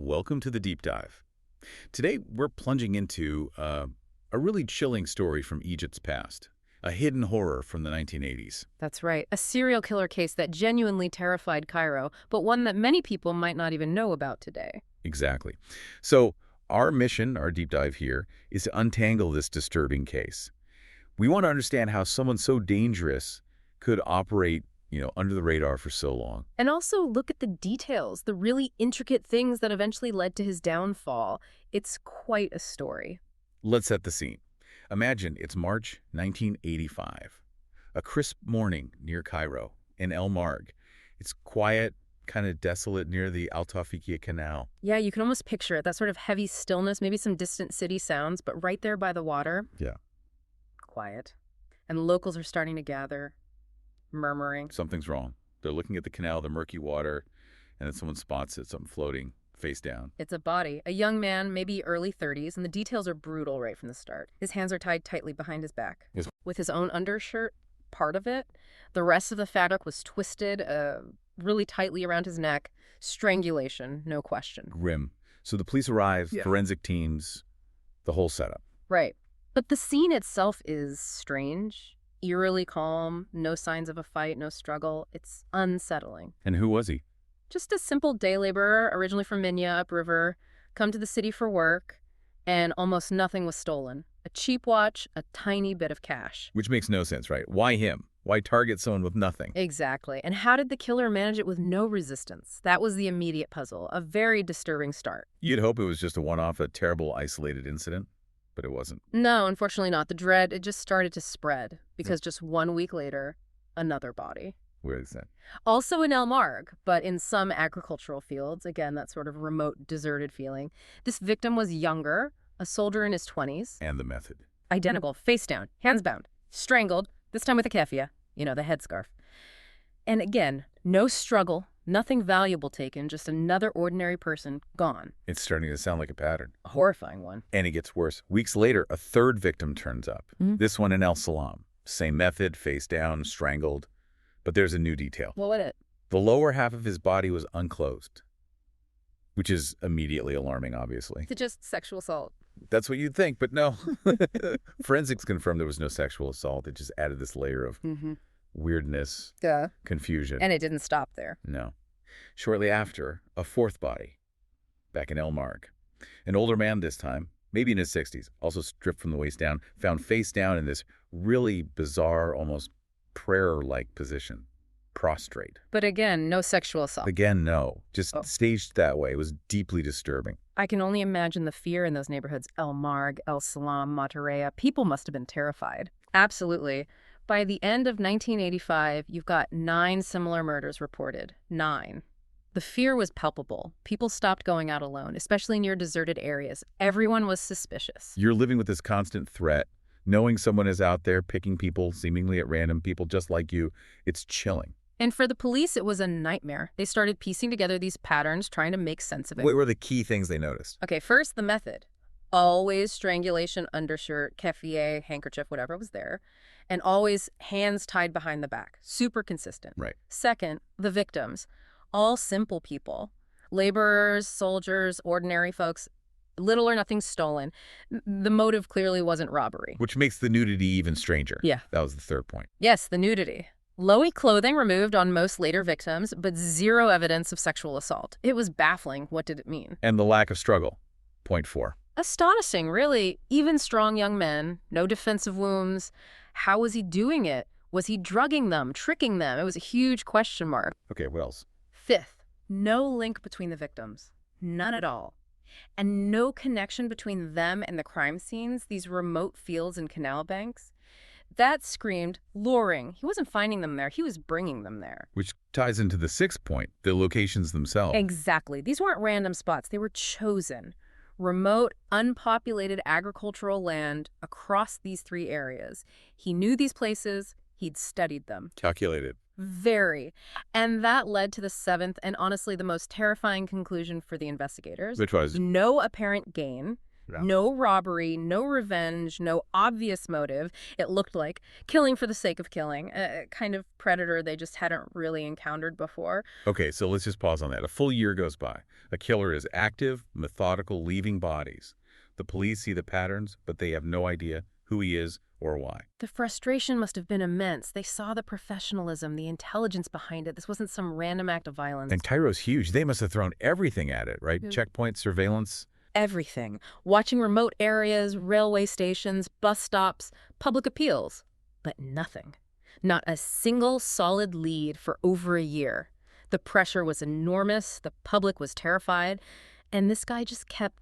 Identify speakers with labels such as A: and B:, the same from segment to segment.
A: Welcome to the deep dive. Today, we're plunging into a really chilling story from Egypt's past, a hidden horror from the 1980s.
B: That's right. A serial killer case that genuinely terrified Cairo, but one that many people might not even know about today.
A: Exactly. So, our mission, our deep dive here, is to untangle this disturbing case. We want to understand how someone so dangerous could operate, under the radar for so long.
B: And also look at the details, the really intricate things that eventually led to his downfall. It's quite a story.
A: Let's set the scene. Imagine it's March 1985, a crisp morning near Cairo, in El Marg. It's quiet, kind of desolate near the Al Tawfiqiyya Canal.
B: Yeah, you can almost picture it, that sort of heavy stillness, maybe some distant city sounds, but right there by the water.
A: Yeah.
B: Quiet. And locals are starting to gather, murmuring.
A: Something's wrong. They're looking at the canal, the murky water, and then someone spots it, something floating, face down.
B: It's a body, a young man, maybe early 30s, and the details are brutal right from the start. His hands are tied tightly behind his back.
A: Yes.
B: With his own undershirt, part of it. The rest of the fabric was twisted really tightly around his neck. Strangulation, no question.
A: Grim. So the police arrive, forensic teams, the whole setup.
B: Right. But the scene itself is strange, eerily calm, no signs of a fight, no struggle. It's unsettling.
A: And who was he?
B: Just a simple day laborer, originally from Minya, upriver, come to the city for work, and almost nothing was stolen. A cheap watch, a tiny bit of cash.
A: Which makes no sense, right? Why him? Why target someone with nothing?
B: Exactly. And how did the killer manage it with no resistance? That was the immediate puzzle, a very disturbing start.
A: You'd hope it was just a one-off, a terrible, isolated incident, but it wasn't.
B: No, unfortunately not. The dread, it just started to spread, because just 1 week later, another body.
A: Where is that?
B: Also in El Marg, but in some agricultural fields. Again, that sort of remote, deserted feeling. This victim was younger, a soldier in his 20s.
A: And the method.
B: Identical, face down, hands bound, strangled, this time with a keffiyeh, the headscarf. And again, no struggle, nothing valuable taken, just another ordinary person gone.
A: It's starting to sound like a pattern.
B: A horrifying one.
A: And it gets worse. Weeks later, a third victim turns up. This one in El Salam. Same method, face down, strangled. But there's a new detail.
B: What was it?
A: The lower half of his body was unclosed, which is immediately alarming, obviously.
B: To just sexual assault.
A: That's what you'd think, but no. Forensics confirmed there was no sexual assault. It just added this layer of weirdness, confusion.
B: And it didn't stop there.
A: No. Shortly after, a fourth body, back in El Marg. An older man this time, maybe in his 60s, also stripped from the waist down, found face down in this really bizarre, almost prayer-like position, prostrate.
B: But again, no sexual assault.
A: Again, no. Just staged that way. It was deeply disturbing.
B: I can only imagine the fear in those neighborhoods. El Marg, El Salam, Matareya. People must have been terrified. Absolutely. By the end of 1985, you've got 9 similar murders reported. 9. The fear was palpable. People stopped going out alone, especially near deserted areas. Everyone was suspicious.
A: You're living with this constant threat. Knowing someone is out there picking people, seemingly at random, people just like you, it's chilling.
B: And for the police, it was a nightmare. They started piecing together these patterns, trying to make sense of it.
A: What were the key things they noticed?
B: Okay, first, the method. Always strangulation, undershirt, keffiyeh, handkerchief, whatever was there. And always hands tied behind the back. Super consistent.
A: Right.
B: Second, the victims. All simple people. Laborers, soldiers, ordinary folks. Little or nothing stolen. The motive clearly wasn't robbery.
A: Which makes the nudity even stranger.
B: Yeah.
A: That was the third point.
B: Yes, the nudity. Lowy clothing removed on most later victims, but zero evidence of sexual assault. It was baffling. What did it mean?
A: And the lack of struggle. Point 4.
B: Astonishing, really. Even strong young men, no defensive wounds. How was he doing it? Was he drugging them, tricking them? It was a huge question mark.
A: Okay, what else?
B: 5th, no link between the victims. None at all. And no connection between them and the crime scenes, these remote fields and canal banks. That screamed luring. He wasn't finding them there. He was bringing them there.
A: Which ties into the 6th point, the locations themselves.
B: Exactly. These weren't random spots. They were chosen. Remote, unpopulated agricultural land across these 3 areas. He knew these places. He'd studied them.
A: Calculated.
B: Very. And that led to the 7th and honestly the most terrifying conclusion for the investigators.
A: Which was?
B: No apparent gain.
A: Yeah.
B: No robbery, no revenge, no obvious motive. It looked like killing for the sake of killing, a kind of predator they just hadn't really encountered before.
A: Okay, so let's just pause on that. A full year goes by. A killer is active, methodical, leaving bodies. The police see the patterns, but they have no idea who he is or why.
B: The frustration must have been immense. They saw the professionalism, the intelligence behind it. This wasn't some random act of violence.
A: And Cairo's huge. They must have thrown everything at it, right?
B: Yeah.
A: Checkpoints, surveillance.
B: Everything. Watching remote areas, railway stations, bus stops, public appeals. But nothing. Not a single solid lead for over a year. The pressure was enormous, the public was terrified, and this guy just kept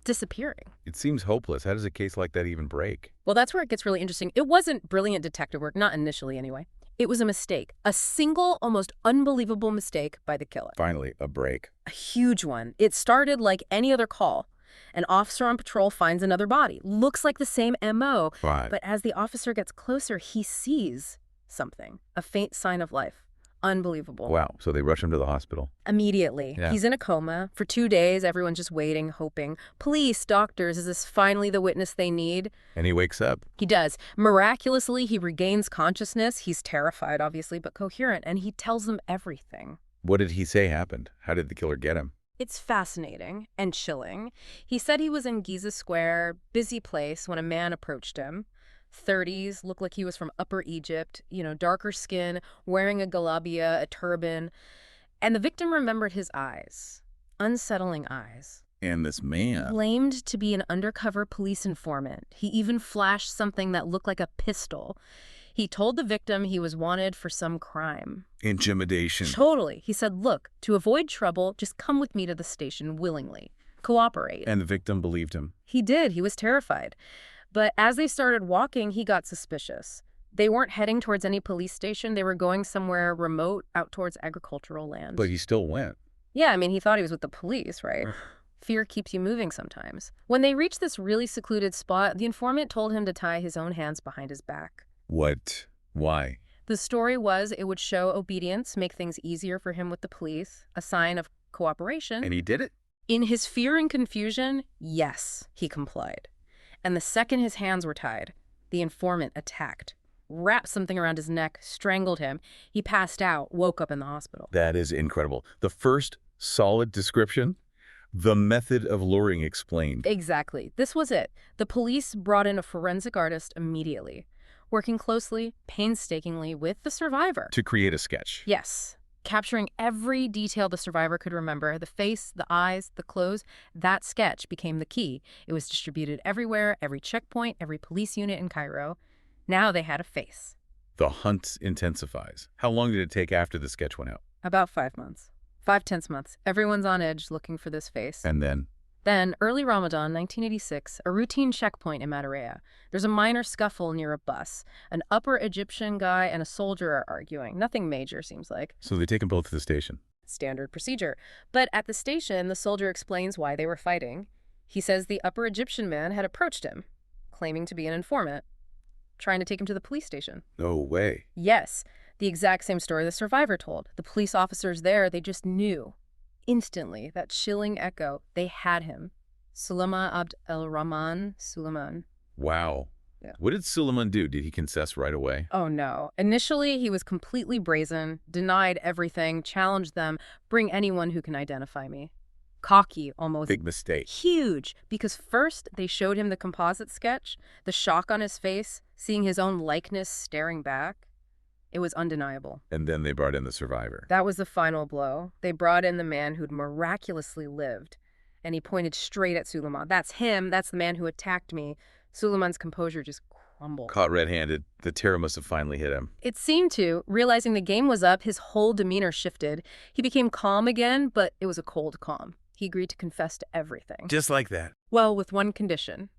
B: disappearing.
A: It seems hopeless. How does a case like that even break?
B: Well, that's where it gets really interesting. It wasn't brilliant detective work, not initially anyway. It was a mistake. A single, almost unbelievable mistake by the killer.
A: Finally, a break.
B: A huge one. It started like any other call. An officer on patrol finds another body. Looks like the same MO.
A: Right.
B: But as the officer gets closer, he sees something. A faint sign of life. Unbelievable.
A: Wow. So they rush him to the hospital.
B: Immediately.
A: Yeah.
B: He's in a coma. For 2 days, everyone's just waiting, hoping. Police, doctors, is this finally the witness they need?
A: And he wakes up.
B: He does. Miraculously, he regains consciousness. He's terrified, obviously, but coherent, and he tells them everything.
A: What did he say happened? How did the killer get him?
B: It's fascinating and chilling. He said he was in Giza Square, busy place, when a man approached him. 30s, looked like he was from Upper Egypt, darker skin, wearing a galabia, a turban. And the victim remembered his eyes. Unsettling eyes.
A: And this man.
B: Claimed to be an undercover police informant. He even flashed something that looked like a pistol. He told the victim he was wanted for some crime.
A: Intimidation.
B: Totally. He said, look, to avoid trouble, just come with me to the station willingly. Cooperate.
A: And the victim believed him.
B: He did. He was terrified. But as they started walking, he got suspicious. They weren't heading towards any police station. They were going somewhere remote, out towards agricultural land.
A: But he still went.
B: Yeah, I mean, he thought he was with the police, right? Fear keeps you moving sometimes. When they reached this really secluded spot, the informant told him to tie his own hands behind his back.
A: What? Why?
B: The story was it would show obedience, make things easier for him with the police, a sign of cooperation.
A: And he did it?
B: In his fear and confusion, yes, he complied. And the second his hands were tied, the informant attacked, wrapped something around his neck, strangled him. He passed out, woke up in the hospital.
A: That is incredible. The first solid description, the method of luring explained.
B: Exactly. This was it. The police brought in a forensic artist immediately, working closely, painstakingly with the survivor.
A: To create a sketch.
B: Yes. Capturing every detail the survivor could remember, the face, the eyes, the clothes. That sketch became the key. It was distributed everywhere, every checkpoint, every police unit in Cairo. Now they had a face.
A: The hunt intensifies. How long did it take after the sketch went out?
B: About 5 months. 5 tense months. Everyone's on edge looking for this face.
A: And then?
B: Then, early Ramadan, 1986, a routine checkpoint in Matareya. There's a minor scuffle near a bus. An Upper Egyptian guy and a soldier are arguing. Nothing major, seems like.
A: So they take them both to the station.
B: Standard procedure. But at the station, the soldier explains why they were fighting. He says the Upper Egyptian man had approached him, claiming to be an informant, trying to take him to the police station.
A: No way.
B: Yes, the exact same story the survivor told. The police officers there, they just knew. Instantly, that chilling echo, they had him. Soliman Abdel Rahman Soliman.
A: Wow.
B: Yeah.
A: What did Suleiman do? Did he confess right away?
B: Oh, no. Initially, he was completely brazen, denied everything, challenged them, bring anyone who can identify me. Cocky, almost.
A: Big mistake.
B: Huge, because first they showed him the composite sketch, the shock on his face, seeing his own likeness staring back. It was undeniable.
A: And then they brought in the survivor.
B: That was the final blow. They brought in the man who'd miraculously lived, and he pointed straight at Suleiman. That's him. That's the man who attacked me. Suleiman's composure just crumbled.
A: Caught red-handed, the terror must have finally hit him.
B: It seemed to. Realizing the game was up, his whole demeanor shifted. He became calm again, but it was a cold calm. He agreed to confess to everything.
A: Just like that.
B: Well, with one condition.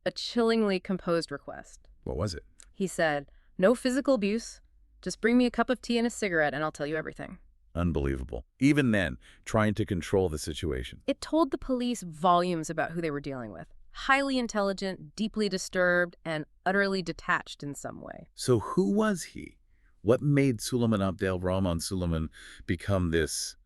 B: A chillingly composed request.
A: What was it?
B: He said, no physical abuse. Just bring me a cup of tea and a cigarette and I'll tell you everything.
A: Unbelievable. Even then, trying to control the situation.
B: It told the police volumes about who they were dealing with. Highly intelligent, deeply disturbed, and utterly detached in some way.
A: So who was he? What made Suleiman Abdel Rahman Soliman become this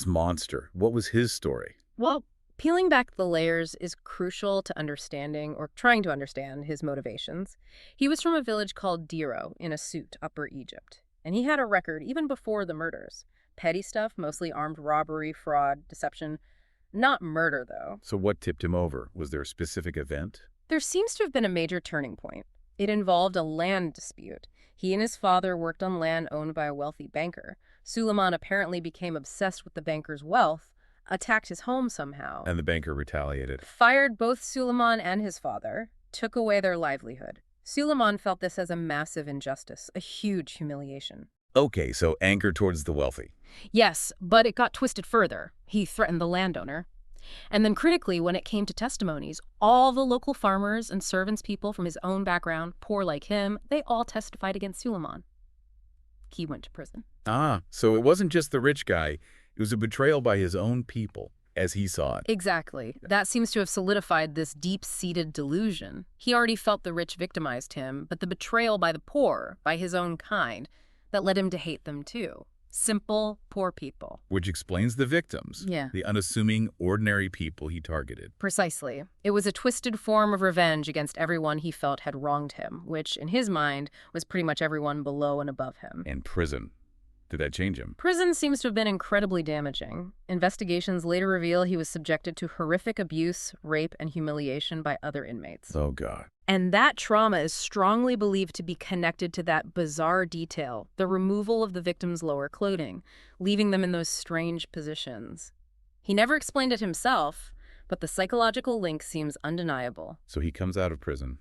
A: monster? What was his story?
B: Well, Peeling back the layers is crucial to understanding or trying to understand his motivations. He was from a village called Diro in Asut, Upper Egypt, and he had a record even before the murders. Petty stuff, mostly armed robbery, fraud, deception. Not murder, though.
A: So what tipped him over? Was there a specific event?
B: There seems to have been a major turning point. It involved a land dispute. He and his father worked on land owned by a wealthy banker. Suleiman apparently became obsessed with the banker's wealth, attacked his home somehow,
A: And the banker retaliated.
B: fired both Suleiman and his father, took away their livelihood. Suleiman felt this as a massive injustice, a huge humiliation.
A: Okay, so anger towards the wealthy.
B: Yes, but it got twisted further. He threatened the landowner. And then critically, when it came to testimonies, all the local farmers and servants people from his own background, poor like him, they all testified against Suleiman. He went to prison.
A: Ah, so it wasn't just the rich guy. It was a betrayal by his own people, as he saw it.
B: Exactly. That seems to have solidified this deep-seated delusion. He already felt the rich victimized him, but the betrayal by the poor, by his own kind, that led him to hate them too. Simple, poor people.
A: Which explains the victims.
B: Yeah.
A: The unassuming, ordinary people he targeted.
B: Precisely. It was a twisted form of revenge against everyone he felt had wronged him, which, in his mind, was pretty much everyone below and above him.
A: And prison. Did that change him?
B: Prison seems to have been incredibly damaging. Investigations later reveal he was subjected to horrific abuse, rape, and humiliation by other inmates.
A: Oh, God.
B: And that trauma is strongly believed to be connected to that bizarre detail, the removal of the victim's lower clothing, leaving them in those strange positions. He never explained it himself, but the psychological link seems undeniable.
A: So he comes out of prison.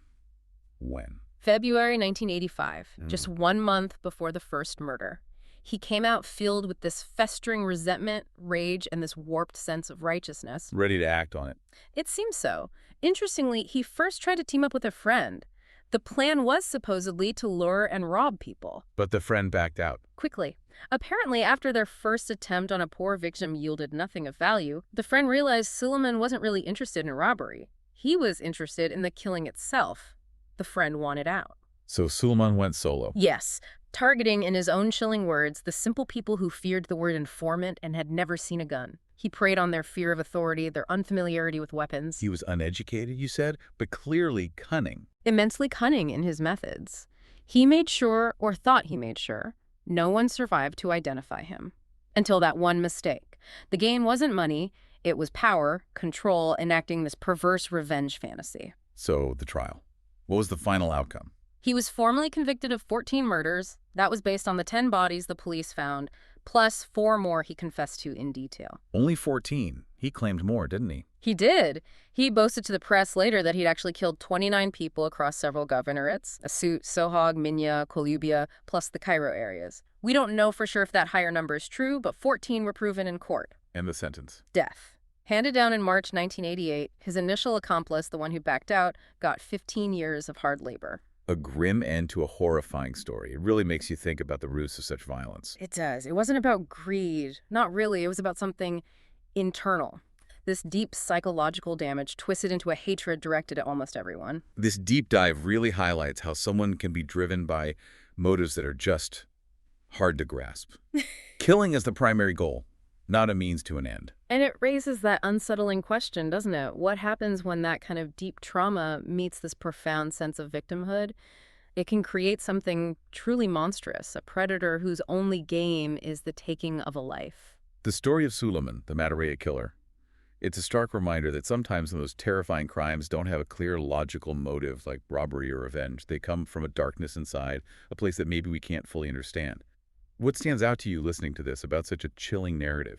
A: When?
B: February 1985, just 1 month before the first murder. He came out filled with this festering resentment, rage, and this warped sense of righteousness.
A: Ready to act on it.
B: It seems so. Interestingly, he first tried to team up with a friend. The plan was supposedly to lure and rob people.
A: But the friend backed out.
B: Quickly. Apparently, after their first attempt on a poor victim yielded nothing of value, the friend realized Suleiman wasn't really interested in robbery. He was interested in the killing itself. The friend wanted out.
A: So Suleiman went solo.
B: Yes, targeting, in his own chilling words, the simple people who feared the word informant and had never seen a gun. He preyed on their fear of authority, their unfamiliarity with weapons.
A: He was uneducated, you said, but clearly cunning.
B: Immensely cunning in his methods. He made sure, or thought he made sure, no one survived to identify him. Until that one mistake. The gain wasn't money, it was power, control, enacting this perverse revenge fantasy.
A: So the trial. What was the final outcome?
B: He was formally convicted of 14 murders. That was based on the 10 bodies the police found, plus 4 more he confessed to in detail.
A: Only 14. He claimed more, didn't he?
B: He did. He boasted to the press later that he'd actually killed 29 people across several governorates, Asut, Sohag, Minya, Kolubia, plus the Cairo areas. We don't know for sure if that higher number is true, but 14 were proven in court.
A: And the sentence?
B: Death. Handed down in March 1988, his initial accomplice, the one who backed out, got 15 years of hard labor.
A: A grim end to a horrifying story. It really makes you think about the roots of such violence.
B: It does. It wasn't about greed. Not really. It was about something internal. This deep psychological damage twisted into a hatred directed at almost everyone.
A: This deep dive really highlights how someone can be driven by motives that are just hard to grasp. Killing is the primary goal, not a means to an end.
B: And it raises that unsettling question, doesn't it? What happens when that kind of deep trauma meets this profound sense of victimhood? It can create something truly monstrous, a predator whose only game is the taking of a life.
A: The story of Suleiman, the Matareya killer, it's a stark reminder that sometimes the most terrifying crimes don't have a clear logical motive like robbery or revenge. They come from a darkness inside, a place that maybe we can't fully understand. What stands out to you listening to this about such a chilling narrative?